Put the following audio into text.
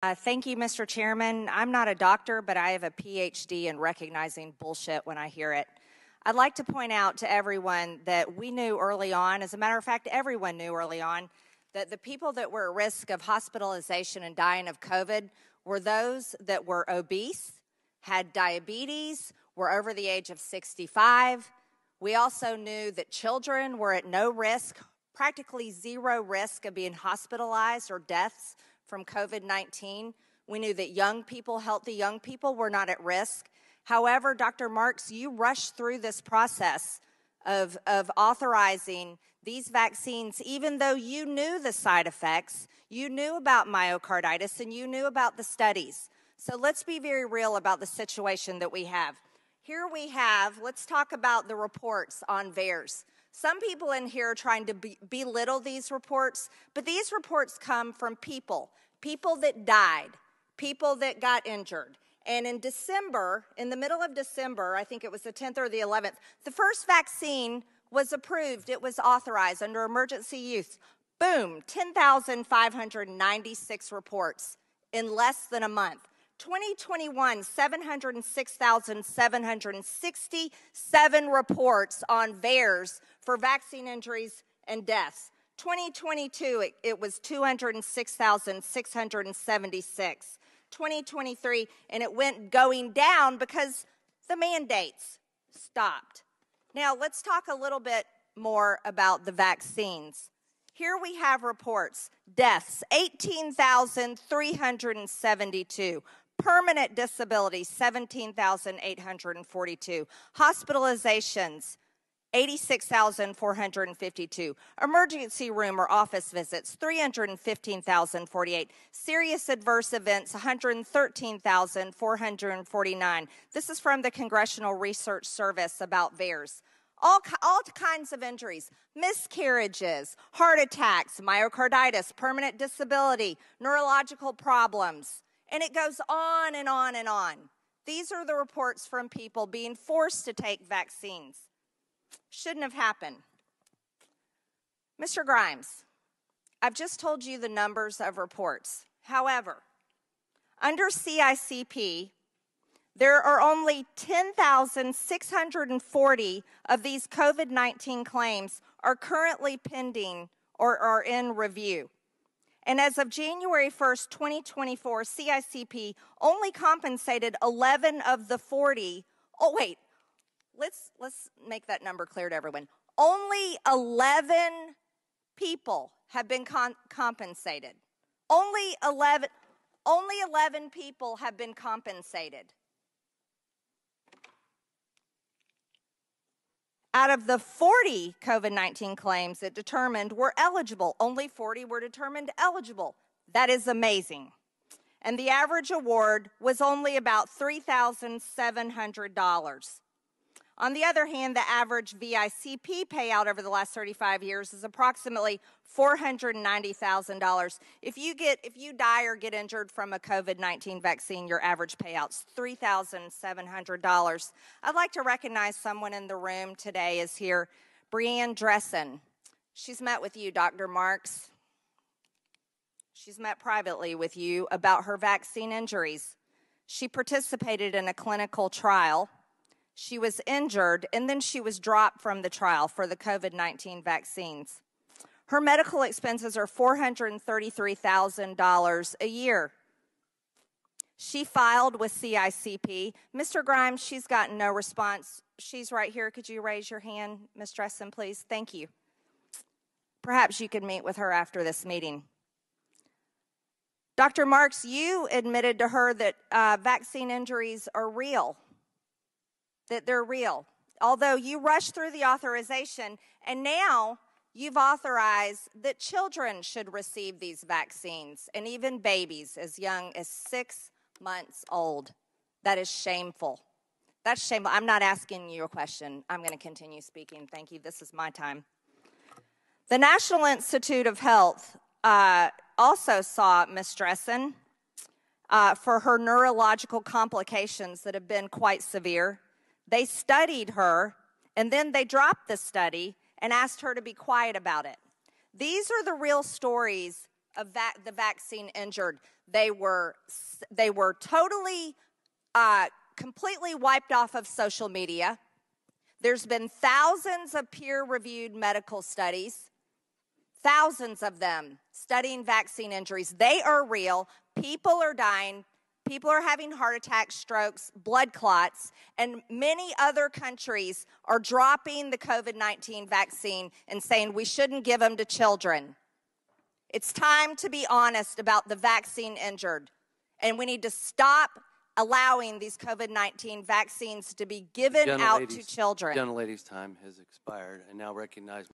Thank you, Mr. Chairman. I'm not a doctor, but I have a PhD in recognizing bullshit when I hear it. I'd like to point out to everyone that we knew early on, as a matter of fact, everyone knew early on, that the people that were at risk of hospitalization and dying of COVID were those that were obese, had diabetes, were over the age of 65. We also knew that children were at no risk, practically zero risk of being hospitalized or deaths from COVID-19. We knew that young people, healthy young people, were not at risk. However, Dr. Marks, you rushed through this process of authorizing these vaccines, even though you knew the side effects, you knew about myocarditis, and you knew about the studies. So let's be very real about the situation that we have. Here we have, let's talk about the reports on VAERS. Some people in here are trying to belittle these reports, but these reports come from people that died, people that got injured. And in December, in the middle of December, I think it was the 10th or the 11th, the first vaccine was approved. It was authorized under emergency use. Boom, 10,596 reports in less than a month. 2021, 706,767 reports on VAERS for vaccine injuries and deaths. 2022, it was 206,676. 2023, and it went going down because the mandates stopped. Now, let's talk a little bit more about the vaccines. Here we have reports. Deaths, 18,372. Permanent disability, 17,842. Hospitalizations, 86,452. Emergency room or office visits, 315,048. Serious adverse events, 113,449. This is from the Congressional Research Service about VAERS. All kinds of injuries, miscarriages, heart attacks, myocarditis, permanent disability, neurological problems. And it goes on and on and on. These are the reports from people being forced to take vaccines. Shouldn't have happened. Mr. Grimes, I've just told you the numbers of reports. However, under CICP, there are only 10,640 of these COVID-19 claims are currently pending or are in review. And as of January 1st, 2024, CICP only compensated 11 of the 40. Oh, wait. Let's make that number clear to everyone. Only 11 people have been compensated. Only 11 people have been compensated. Out of the 40 COVID-19 claims it determined were eligible, only 40 were determined eligible. That is amazing. And the average award was only about $3,700. On the other hand, the average VICP payout over the last 35 years is approximately $490,000. If you die or get injured from a COVID-19 vaccine, your average payout's $3,700. I'd like to recognize someone in the room today is here, Brianne Dressen. She's met with you, Dr. Marks. She's met privately with you about her vaccine injuries. She participated in a clinical trial. She was injured, and then she was dropped from the trial for the COVID-19 vaccines. Her medical expenses are $433,000 a year. She filed with CICP. Mr. Grimes, she's gotten no response. She's right here. Could you raise your hand, Ms. Dressen, please? Thank you. Perhaps you could meet with her after this meeting. Dr. Marks, you admitted to her that vaccine injuries are real. That they're real. Although you rushed through the authorization, and now you've authorized that children should receive these vaccines, and even babies as young as 6 months old. That is shameful. That's shameful. I'm not asking you a question. I'm going to continue speaking. Thank you. This is my time. The National Institute of Health also saw Ms. Dressen for her neurological complications that have been quite severe. They studied her, and then they dropped the study and asked her to be quiet about it. These are the real stories of the vaccine injured. They were totally, completely wiped off of social media. There's been thousands of peer-reviewed medical studies, thousands of them studying vaccine injuries. They are real. People are dying. People are having heart attacks, strokes, blood clots, and many other countries are dropping the COVID-19 vaccine and saying we shouldn't give them to children. It's time to be honest about the vaccine injured, and we need to stop allowing these COVID-19 vaccines to be given out to children. Gentlelady's time has expired. I now recognize